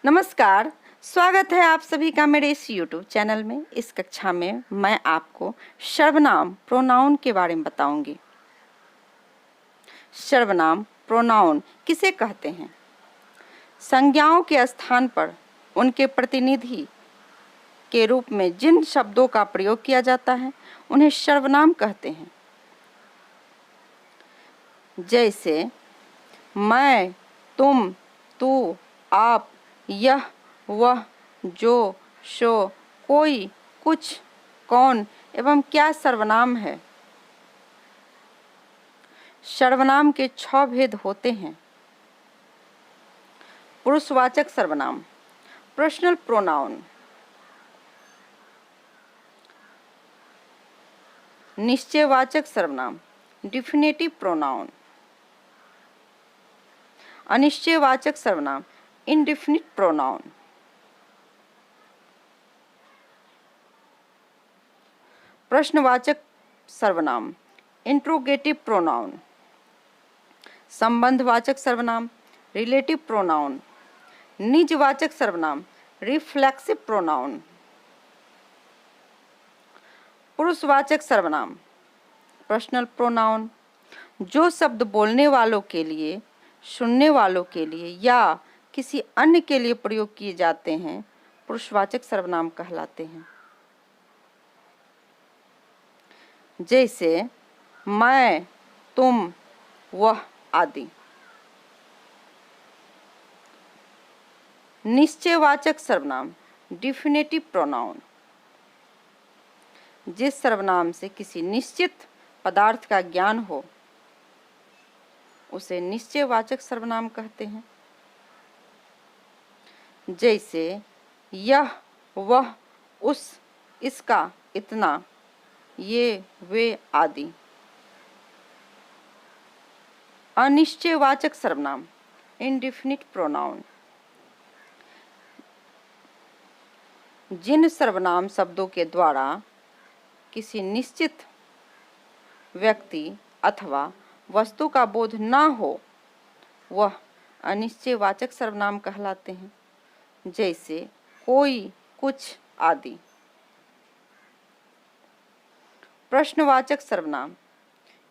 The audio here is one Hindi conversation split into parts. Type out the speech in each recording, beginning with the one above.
नमस्कार, स्वागत है आप सभी का मेरे इस YouTube चैनल में। इस कक्षा में मैं आपको सर्वनाम प्रोनाउन के बारे में बताऊंगी। सर्वनाम प्रोनाउन किसे कहते हैं? संज्ञाओं के स्थान पर उनके प्रतिनिधि के रूप में जिन शब्दों का प्रयोग किया जाता है उन्हें सर्वनाम कहते हैं। जैसे मैं, तुम, तू, आप, यह, वह, जो, सो, कोई, कुछ, कौन एवं क्या सर्वनाम है। सर्वनाम के 6 भेद होते हैं। पुरुषवाचक सर्वनाम, पर्सनल प्रोनाउन, निश्चयवाचक सर्वनाम, डिफिनेटिव प्रोनाउन, अनिश्चयवाचक सर्वनाम, इंडेफिनिट प्रोनाउन, प्रश्नवाचक सर्वनाम, इंट्रोगेटिव प्रोनाउन, संबंधवाचक सर्वनाम, रिलेटिव प्रोनाउन, निजवाचक सर्वनाम, रिफ्लेक्सिव प्रोनाउन, पुरुषवाचक सर्वनाम, पर्सनल प्रोनाउन, जो शब्द बोलने वालों के लिए, सुनने वालों के लिए या किसी अन्य के लिए प्रयोग किए जाते हैं पुरुषवाचक सर्वनाम कहलाते हैं। जैसे मैं, तुम, वह आदि। निश्चयवाचक सर्वनाम, डिफिनेटिव प्रोनाउन, जिस सर्वनाम से किसी निश्चित पदार्थ का ज्ञान हो उसे निश्चयवाचक सर्वनाम कहते हैं। जैसे यह, वह, उस, इसका, इतना, ये, वे आदि। अनिश्चयवाचक सर्वनाम, इंडेफिनिट प्रोनाउन, जिन सर्वनाम शब्दों के द्वारा किसी निश्चित व्यक्ति अथवा वस्तु का बोध न हो वह अनिश्चयवाचक सर्वनाम कहलाते हैं। जैसे कोई, कुछ आदि। प्रश्नवाचक सर्वनाम,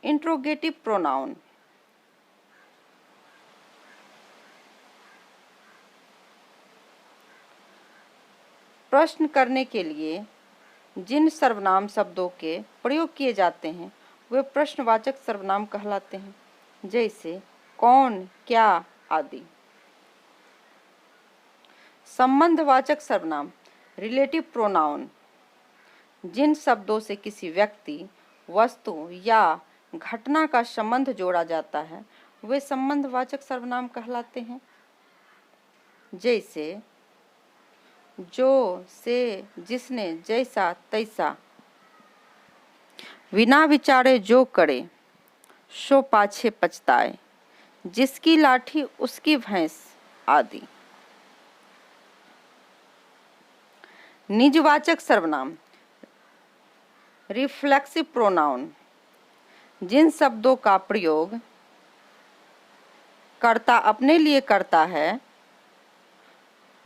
इंट्रोगेटिव प्रोनाउन, प्रश्न करने के लिए जिन सर्वनाम शब्दों के प्रयोग किए जाते हैं वे प्रश्नवाचक सर्वनाम कहलाते हैं। जैसे कौन, क्या आदि। संबंधवाचक सर्वनाम, रिलेटिव प्रोनाउन, जिन शब्दों से किसी व्यक्ति, वस्तु या घटना का संबंध जोड़ा जाता है वे संबंधवाचक सर्वनाम कहलाते हैं। जैसे जो, से, जिसने, जैसा, तैसा, बिना विचारे जो करे सो पाछे पछताए, जिसकी लाठी उसकी भैंस आदि। निजवाचक सर्वनाम, रिफ्लेक्सिव प्रोनाउन, जिन शब्दों का प्रयोग कर्ता अपने लिए करता है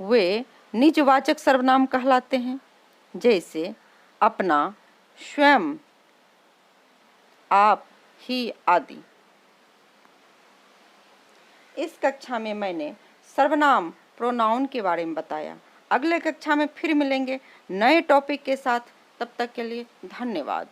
वे निजवाचक सर्वनाम कहलाते हैं। जैसे अपना, स्वयं, आप, ही आदि। इस कक्षा में मैंने सर्वनाम प्रोनाउन के बारे में बताया। अगले कक्षा में फिर मिलेंगे नए टॉपिक के साथ। तब तक के लिए धन्यवाद।